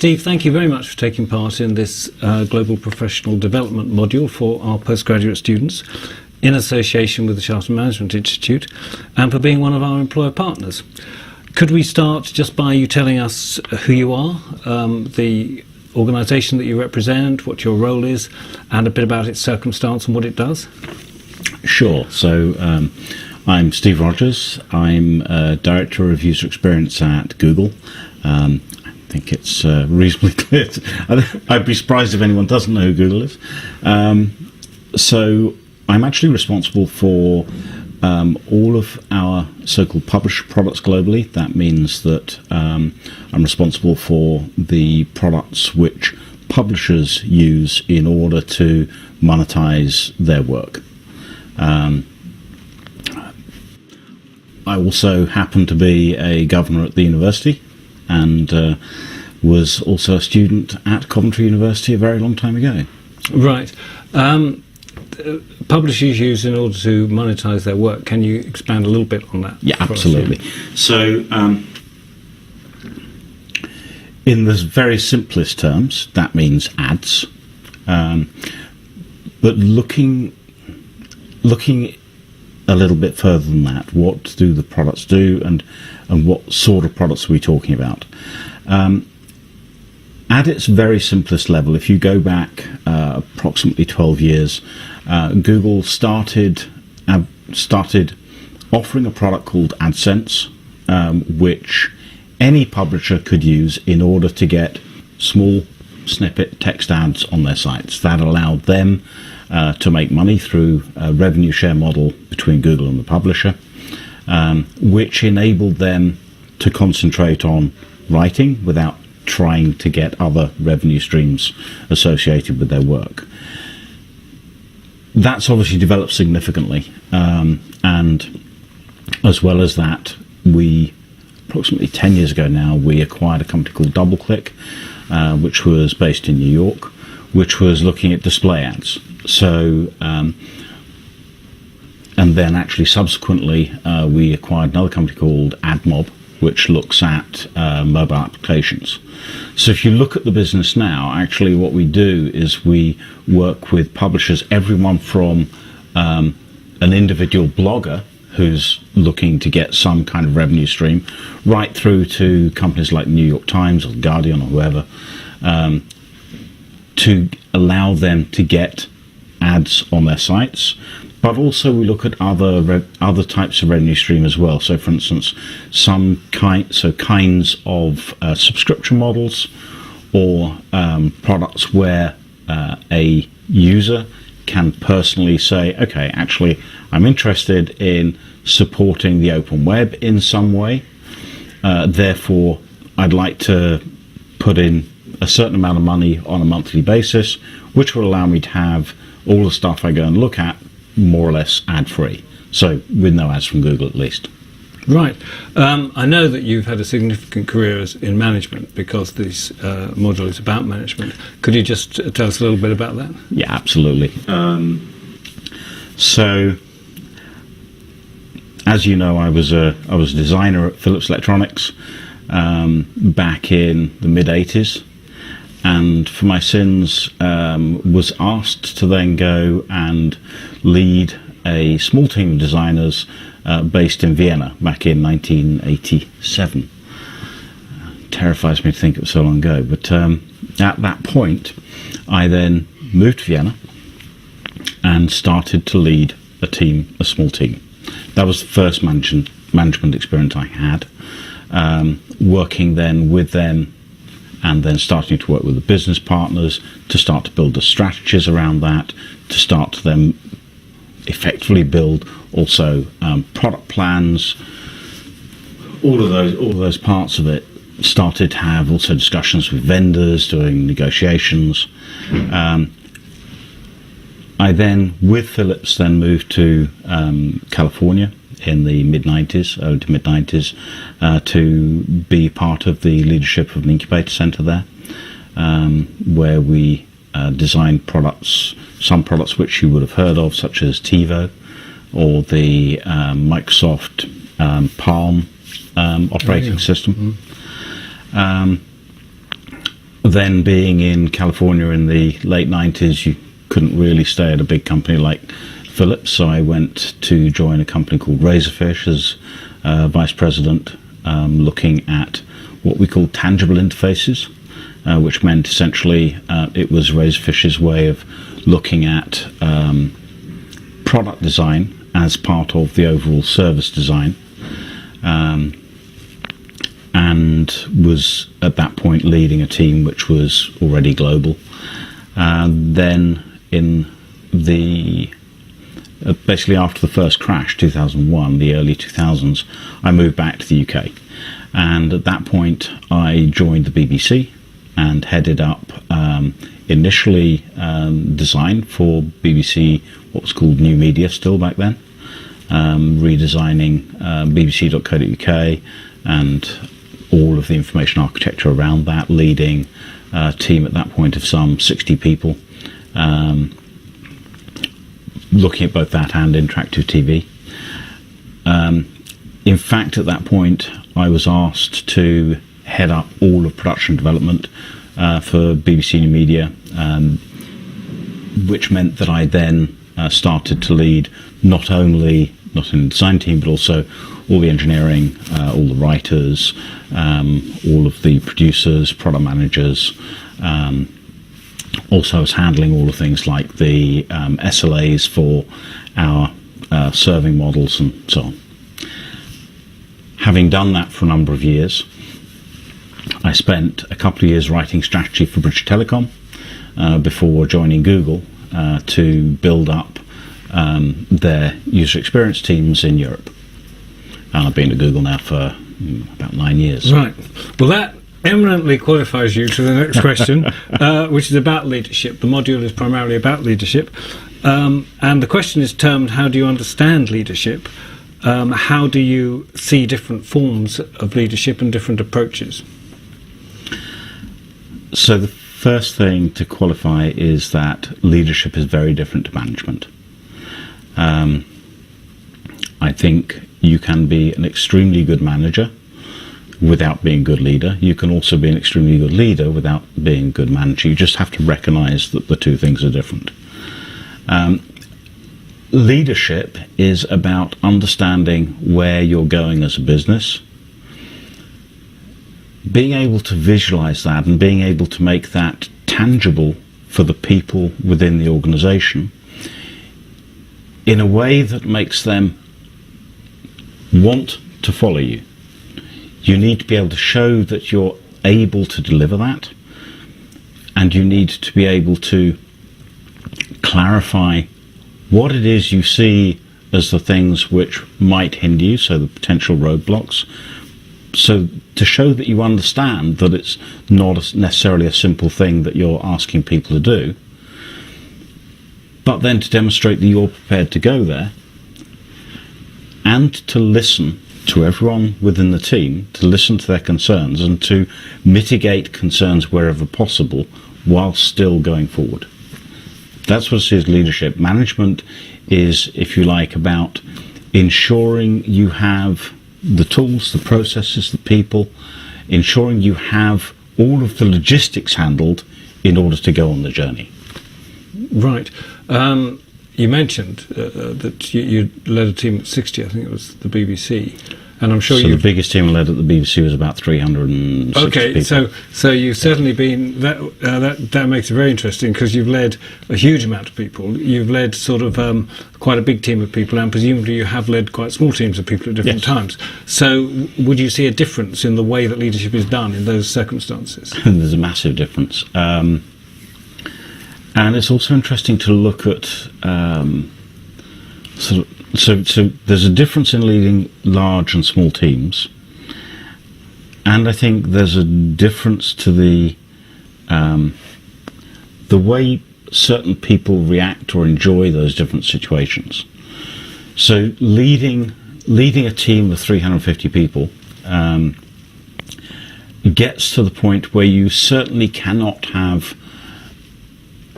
Steve, thank you very much for taking part in this Global Professional Development module for our postgraduate students in association with the Chartered Management Institute and for being one of our employer partners. Could we start just by you telling us who you are, the organisation that you represent, what your role is, and a bit about its circumstance and what it does? Sure. So I'm Steve Rogers. I'm Director of User Experience at Google. I think it's reasonably clear. I'd be surprised if anyone doesn't know who Google is. So I'm actually responsible for all of our so-called publisher products globally. That means that I'm responsible for the products which publishers use in order to monetize their work. I also happen to be a governor at the university and was also a student at Coventry University a very long time ago. Right. Publishers use in order to monetize their work. Can you expand a little bit on that? Yeah, absolutely. So, in the very simplest terms, that means ads. But looking a little bit further than that, what do the products do, and what sort of products are we talking about? At its very simplest level, if you go back approximately 12 years, Google started offering a product called AdSense, which any publisher could use in order to get small snippet text ads on their sites. That allowed them to make money through a revenue share model between Google and the publisher, which enabled them to concentrate on writing without trying to get other revenue streams associated with their work. That's obviously developed significantly, and as well as that, approximately 10 years ago now, we acquired a company called DoubleClick, which was based in New York, which was looking at display ads. So, and then actually subsequently, we acquired another company called AdMob, which looks at mobile applications. So if you look at the business now, actually what we do is we work with publishers, everyone from an individual blogger who's looking to get some kind of revenue stream, right through to companies like New York Times or The Guardian or whoever, to allow them to get ads on their sites. But also we look at other types of revenue stream as well. So, for instance, kinds of subscription models, or products where a user can personally say, okay, actually, I'm interested in supporting the open web in some way. Therefore, I'd like to put in a certain amount of money on a monthly basis, which will allow me to have all the stuff I go and look at more or less ad-free, so with no ads from Google at least. Right. I know that you've had a significant career in management, because this module is about management. Could you just tell us a little bit about that? Yeah, absolutely. So, as you know, I was a designer at Philips Electronics back in the mid-80s. And for my sins, was asked to then go and lead a small team of designers based in Vienna back in 1987. Terrifies me to think it was so long ago, but at that point, I then moved to Vienna and started to lead a small team. That was the first management experience I had, working then with them, and then starting to work with the business partners to start to build the strategies around that, to start to then effectively build also product plans. All of those parts of it. Started to have also discussions with vendors, doing negotiations. I then, with Philips, then moved to California in the mid-90s, early to mid-90s, to be part of the leadership of an incubator center there, where we designed products, some products which you would have heard of, such as TiVo, or the Microsoft Palm operating system. then being in California in the late 90s, you couldn't really stay at a big company like Philips, so I went to join a company called Razorfish as vice president, looking at what we call tangible interfaces, which meant essentially it was Razorfish's way of looking at product design as part of the overall service design, and was at that point leading a team which was already global. Then in the basically after the first crash, 2001, the early 2000s, I moved back to the UK, and at that point I joined the BBC and headed up initially design for BBC, what was called New Media still back then, redesigning bbc.co.uk and all of the information architecture around that, leading a team at that point of some 60 people, looking at both that and interactive TV. In fact, at that point, I was asked to head up all of production development for BBC New Media, which meant that I then started to lead not only the design team, but also all the engineering, all the writers, all of the producers, product managers. Also, I was handling all the things like the SLAs for our serving models and so on. Having done that for a number of years, I spent a couple of years writing strategy for British Telecom before joining Google to build up their user experience teams in Europe. And I've been at Google now for about 9 years. Right. Well, that eminently qualifies you to the next question, which is about leadership. The module is primarily about leadership. And the question is termed, how do you understand leadership? How do you see different forms of leadership and different approaches? So the first thing to qualify is that leadership is very different to management. I think you can be an extremely good manager without being a good leader. You can also be an extremely good leader without being a good manager. You just have to recognize that the two things are different. Leadership is about understanding where you're going as a business, being able to visualize that and being able to make that tangible for the people within the organization in a way that makes them want to follow you. You need to be able to show that you're able to deliver that, and you need to be able to clarify what it is you see as the things which might hinder you, so the potential roadblocks, so to show that you understand that it's not necessarily a simple thing that you're asking people to do, but then to demonstrate that you're prepared to go there, and to listen to everyone within the team, to listen to their concerns and to mitigate concerns wherever possible while still going forward. That's what it is leadership. Management is, if you like, about ensuring you have the tools, the processes, the people, ensuring you have all of the logistics handled in order to go on the journey. Right. You mentioned that you led a team at 60, I think it was the BBC, and I'm sure the biggest team I led at the BBC was about 360 people. So you've certainly been that makes it very interesting, because you've led a huge amount of people. You've led sort of quite a big team of people, and presumably you have led quite small teams of people at different times. So would you see a difference in the way that leadership is done in those circumstances? There's a massive difference. And it's also interesting to look at so there's a difference in leading large and small teams, and I think there's a difference to the way certain people react or enjoy those different situations. So leading a team of 350 people gets to the point where you certainly cannot have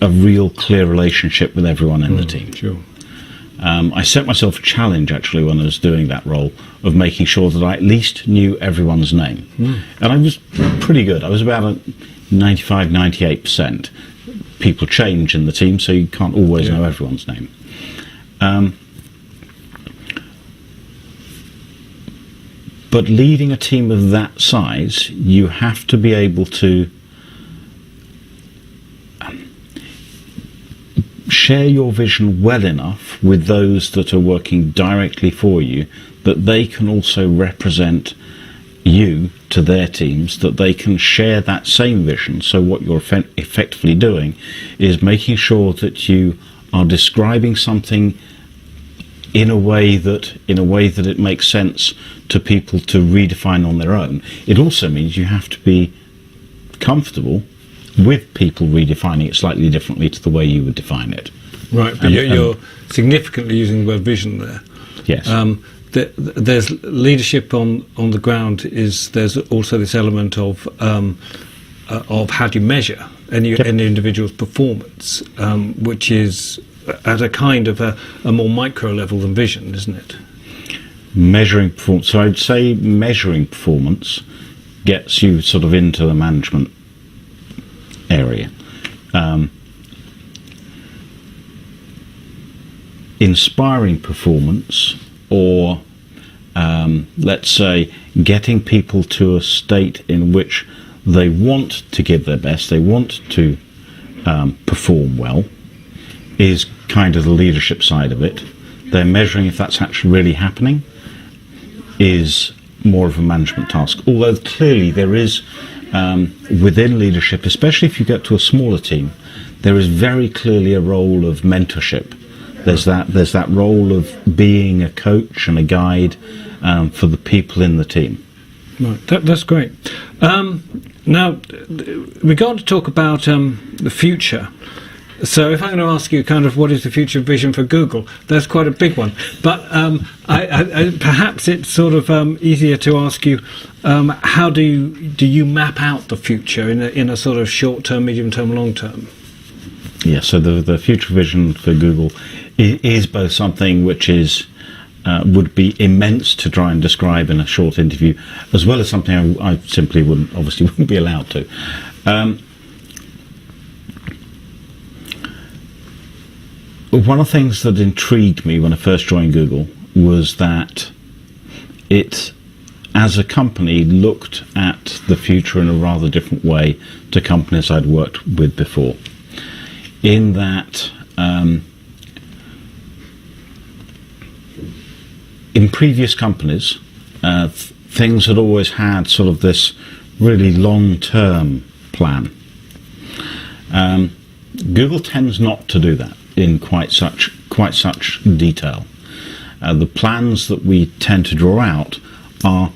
a real clear relationship with everyone in the team. Sure. I set myself a challenge, actually, when I was doing that role, of making sure that I at least knew everyone's name. And I was pretty good. I was about a 95, 98%. People change in the team, so you can't always know everyone's name. But leading a team of that size, you have to be able to share your vision well enough with those that are working directly for you, that they can also represent you to their teams, that they can share that same vision. So what you're effectively doing is making sure that you are describing something in a way that it makes sense to people to redefine on their own. It also means you have to be comfortable with people redefining it slightly differently to the way you would define it. Right, but you're significantly using the word vision there. Yes. There's leadership on the ground. There's also this element of how do you measure any individual's performance, which is at a kind of a more micro level than vision, isn't it? Measuring performance. So I'd say measuring performance gets you sort of into the management area. Inspiring performance, or let's say getting people to a state in which they want to give their best, they want to perform well, is kind of the leadership side of it. They're measuring if that's actually really happening, is more of a management task. Although clearly there is, within leadership, especially if you get to a smaller team, there is very clearly a role of mentorship. There's that role of being a coach and a guide for the people in the team. Right, that's great. Now, we're going to talk about the future. So if I'm going to ask you kind of what is the future vision for Google, that's quite a big one. But I perhaps it's sort of easier to ask you, how do you map out the future in a sort of short-term, medium-term, long-term? Yeah, so the future vision for Google is both something which is would be immense to try and describe in a short interview, as well as something I simply wouldn't be allowed to. One of the things that intrigued me when I first joined Google was that it, as a company, looked at the future in a rather different way to companies I'd worked with before. In that, in previous companies, things had always had sort of this really long-term plan. Google tends not to do that in quite such detail. The plans that we tend to draw out are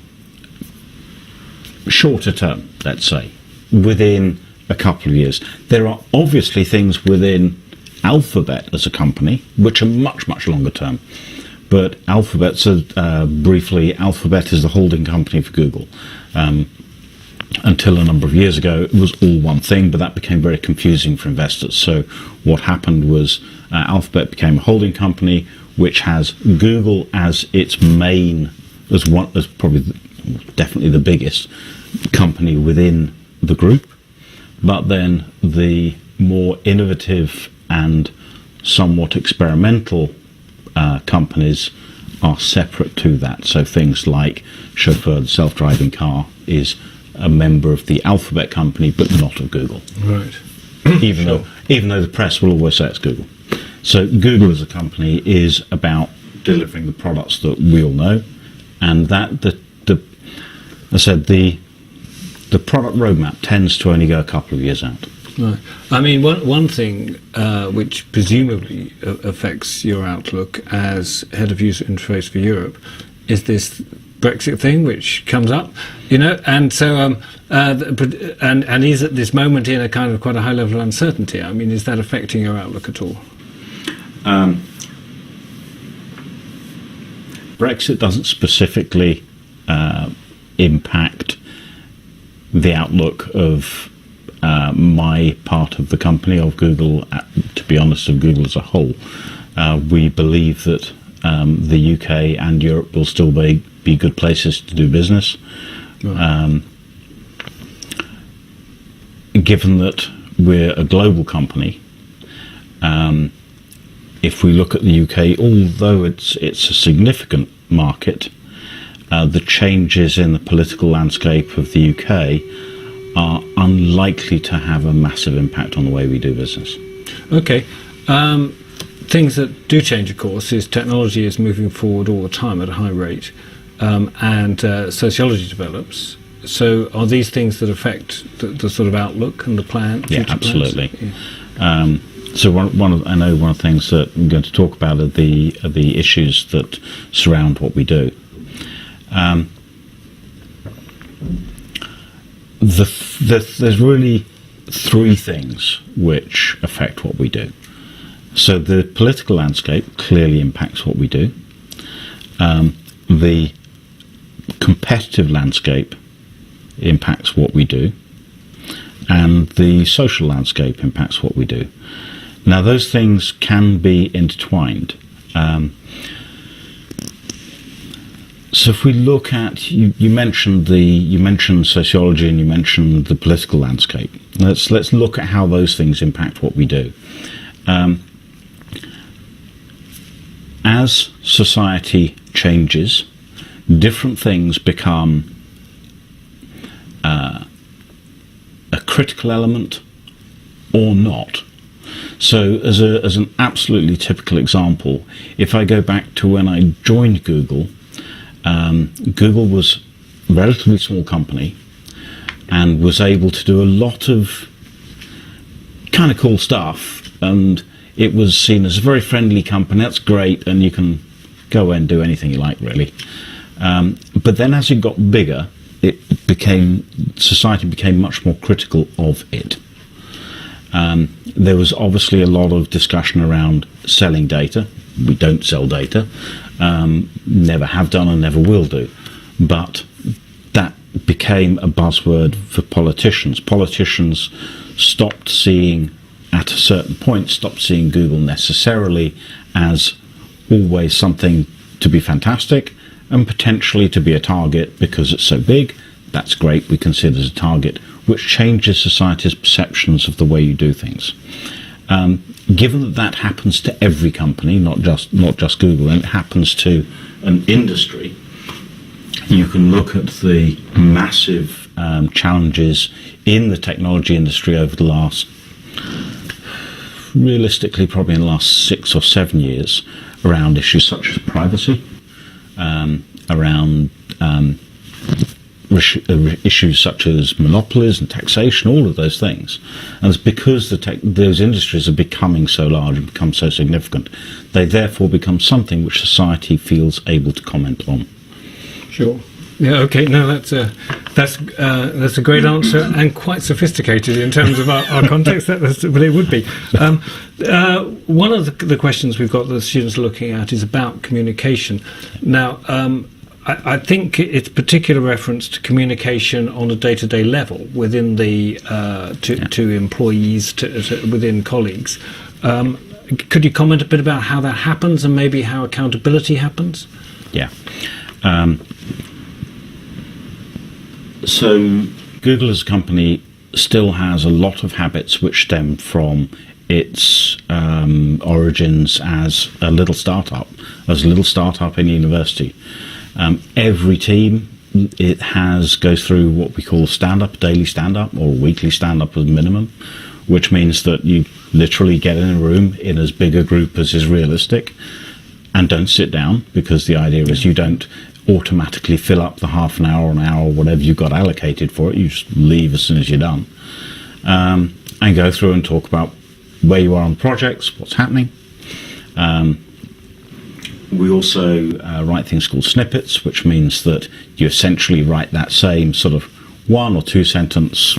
shorter term, let's say, within a couple of years. There are obviously things within Alphabet as a company which are much, much longer term. But Alphabet, briefly, Alphabet is the holding company for Google. Until a number of years ago, it was all one thing, but that became very confusing for investors. So what happened was Alphabet became a holding company, which has Google as its main, as definitely the biggest company within the group. But then the more innovative and somewhat experimental companies are separate to that. So things like Chauffeur, the self-driving car, is a member of the Alphabet company, but not of Google. Right. Even though the press will always say it's Google. So Google as a company is about delivering the products that we all know, and that the product roadmap tends to only go a couple of years out. Right. I mean, one thing which presumably affects your outlook as head of user interface for Europe is this Brexit thing which comes up, and so and he's at this moment in a kind of quite a high level of uncertainty. I mean, is that affecting your outlook at all? Brexit doesn't specifically impact the outlook of my part of the company, of Google, to be honest, of Google as a whole. We believe that the UK and Europe will still be good places to do business. Right. given that we're a global company, if we look at the UK, although it's a significant market, the changes in the political landscape of the UK are unlikely to have a massive impact on the way we do business. Okay. Things that do change, of course, is technology is moving forward all the time at a high rate, and sociology develops. So are these things that affect the sort of outlook and the plan? Yeah, future absolutely. plans? Yeah. So I know one of the things that I'm going to talk about are the issues that surround what we do. There's really three things which affect what we do. So the political landscape clearly impacts what we do. The competitive landscape impacts what we do. And the social landscape impacts what we do. Now, those things can be intertwined. So if we look at, you mentioned sociology and you mentioned the political landscape. Let's look at how those things impact what we do. As society changes, different things become a critical element or not. So as an absolutely typical example, if I go back to when I joined Google, Google was a relatively small company and was able to do a lot of kind of cool stuff, and it was seen as a very friendly company. That's great, and you can go and do anything you like, really. But then as it got bigger, society became much more critical of it. There was obviously a lot of discussion around selling data. We don't sell data, never have done and never will do. But that became a buzzword for politicians. Politicians stopped seeing Google necessarily as always something to be fantastic and potentially to be a target because it's so big. That's great, we consider it as a target, which changes society's perceptions of the way you do things. Given that happens to every company, not just Google, and it happens to an industry, you can look at the massive challenges in the technology industry over the last, realistically probably in the last 6 or 7 years, around issues such as privacy, around issues such as monopolies and taxation, all of those things. And it's because those industries are becoming so large and become so significant, they therefore become something which society feels able to comment on. Sure. Yeah. Okay. No, that's a great answer and quite sophisticated in terms of our context. But it would be. One of the questions we've got that the students are looking at is about communication. Now, I think it's particular reference to communication on a day-to-day level within the to employees, within colleagues. Could you comment a bit about how that happens and maybe how accountability happens? Yeah. So Google as a company still has a lot of habits which stem from its origins as a little startup in university. Every team goes through what we call daily stand-up or weekly stand-up as minimum, which means that you literally get in a room in as big a group as is realistic and don't sit down, because the idea is you don't automatically fill up the half an hour or an hour or whatever you've got allocated for it. You just leave as soon as you're done, and go through and talk about where you are on projects, what's happening. We also write things called snippets, which means that you essentially write that same sort of 1 or 2 sentence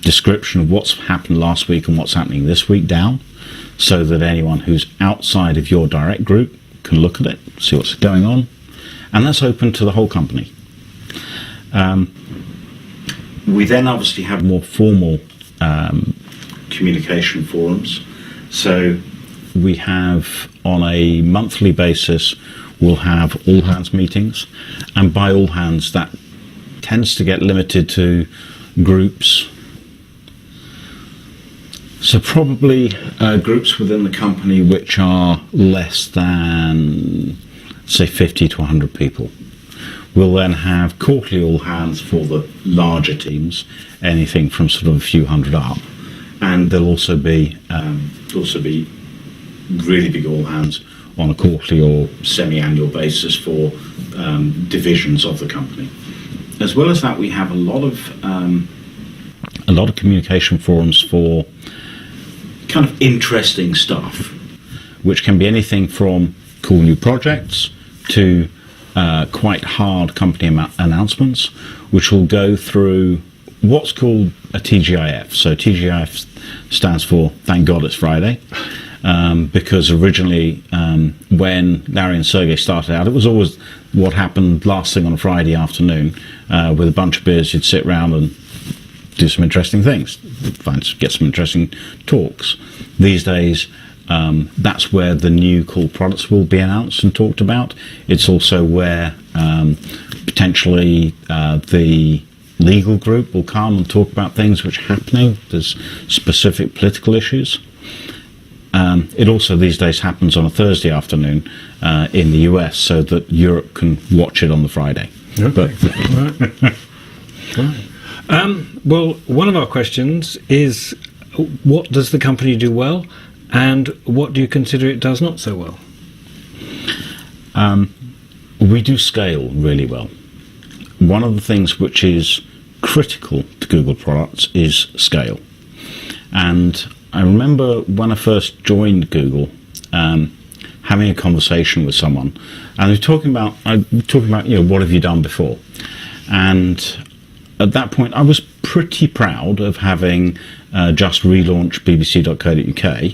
description of what's happened last week and what's happening this week down, so that anyone who's outside of your direct group can look at it, see what's going on, and that's open to the whole company. We then obviously have more formal communication forums. So we have, on a monthly basis, we'll have all hands meetings, and by all hands that tends to get limited to groups So probably groups within the company which are less than, say, 50 to 100 people. We'll then have quarterly all hands for the larger teams, anything from sort of a few hundred up, and there'll also be really big all hands on a quarterly or semi-annual basis for divisions of the company. As well as that, we have a lot of communication forums for kind of interesting stuff, which can be anything from cool new projects to quite hard company announcements, which will go through what's called a TGIF. So TGIF stands for Thank God It's Friday, because originally when Larry and Sergey started out, it was always what happened last thing on a Friday afternoon. With a bunch of beers, you'd sit around and do some interesting things, get some interesting talks. These days, that's where the new cool products will be announced and talked about. It's also where potentially the legal group will come and talk about things which are happening. There's specific political issues. It also these days happens on a Thursday afternoon in the US, so that Europe can watch it on the Friday. Okay. But Right. Well, one of our questions is, what does the company do well, and what do you consider it does not so well? We do scale really well. One of the things which is critical to Google products is scale. And I remember when I first joined Google, having a conversation with someone, and we were talking about, what have you done before? And at that point, I was pretty proud of having just relaunched bbc.co.uk,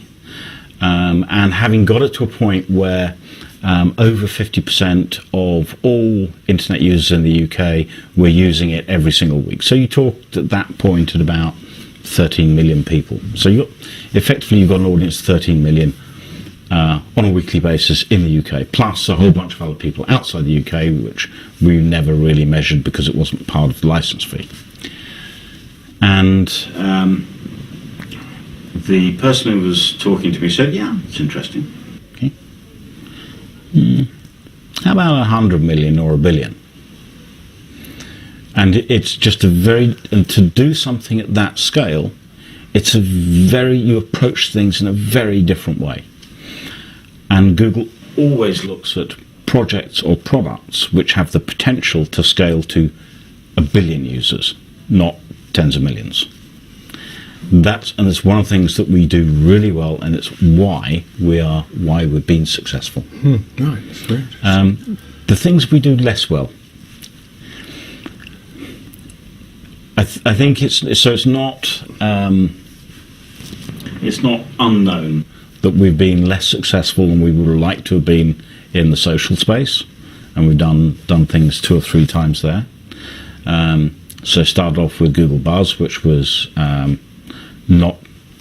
and having got it to a point where over 50% of all internet users in the UK were using it every single week. So you talked at that point at about 13 million people. So you've got an audience of 13 million on a weekly basis in the UK, plus a whole bunch of other people outside the UK, which we never really measured because it wasn't part of the license fee. And the person who was talking to me said, yeah, it's interesting. Okay. How about 100 million or a billion? And it's just and to do something at that scale, you approach things in a very different way. And Google always looks at projects or products which have the potential to scale to 1 billion users, not tens of millions. And it's one of the things that we do really well, and it's why we've been successful. Right. The things we do less well, I think it's not unknown that we've been less successful than we would like to have been in the social space, and we've done things 2 or 3 times there. So started off with Google Buzz, which was not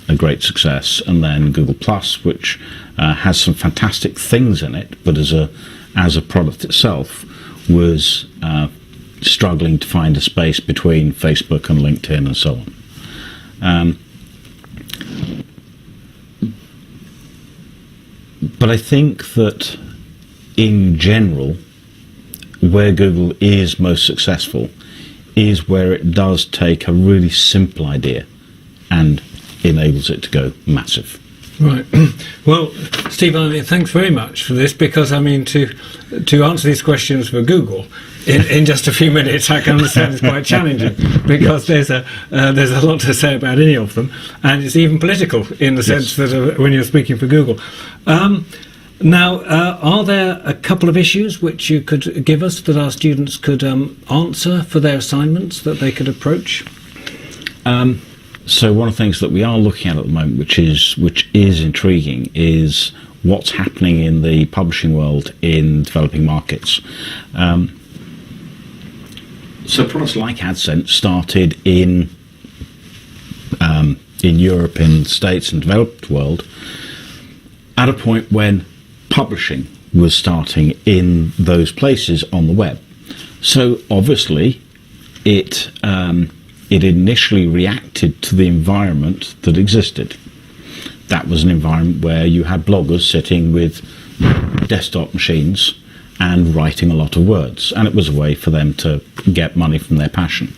a great success, and then Google Plus, which has some fantastic things in it, but as a product itself was struggling to find a space between Facebook and LinkedIn and so on. But I think that in general, where Google is most successful is where it does take a really simple idea and enables it to go massive. Right. Well, Steve, thanks very much for this, because to answer these questions for Google in just a few minutes, I can understand it's quite challenging, because there's a lot to say about any of them, and it's even political in the sense that when you're speaking for Google. Now, are there a couple of issues which you could give us that our students could answer for their assignments that they could approach? So one of the things that we are looking at the moment, which is intriguing, is what's happening in the publishing world in developing markets. So products like AdSense started in Europe, in the States and developed world, at a point when publishing was starting in those places on the web. So obviously it initially reacted to the environment that existed. that was an environment where you had bloggers sitting with desktop machines and writing a lot of words, and it was a way for them to get money from their passion.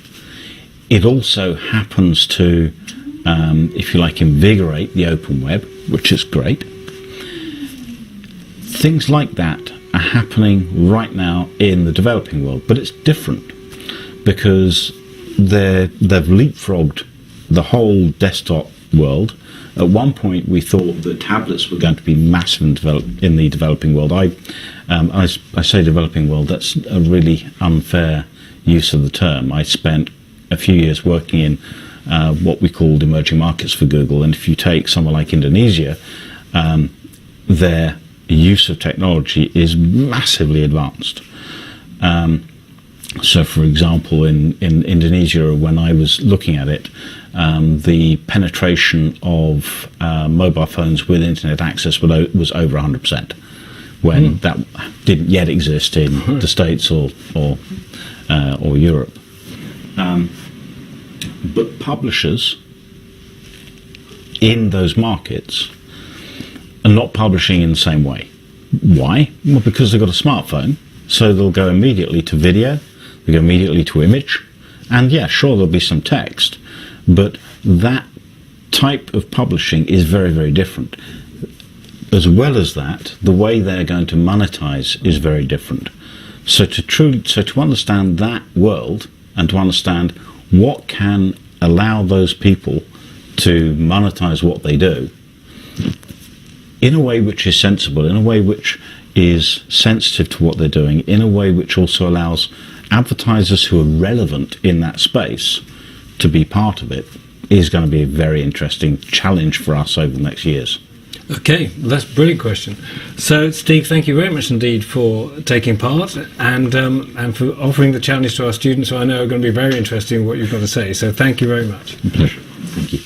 It also happens to, if you like, invigorate the open web, which is great. Things like that are happening right now in the developing world, but it's different because they've leapfrogged the whole desktop world. At one point, we thought that tablets were going to be massive in the developing world. I say developing world, that's a really unfair use of the term. I spent a few years working in what we called emerging markets for Google, and if you take somewhere like Indonesia, their use of technology is massively advanced. So, for example, in Indonesia, when I was looking at it, the penetration of mobile phones with internet access was over 100%, when that didn't yet exist in the States or Europe. But publishers in those markets are not publishing in the same way. Why? Well, because they've got a smartphone, so they'll go immediately to video, they go immediately to image, and yeah, sure, there'll be some text, but that type of publishing is very, very different. As well as that, the way they're going to monetize is very different. So to understand that world and to understand what can allow those people to monetize what they do in a way which is sensible, in a way which is sensitive to what they're doing, in a way which also allows advertisers who are relevant in that space to be part of it, is going to be a very interesting challenge for us over the next years. Okay, that's a brilliant question. So, Steve, thank you very much indeed for taking part and for offering the challenge to our students, who I know are going to be very interested in what you've got to say. So thank you very much. A pleasure. Thank you.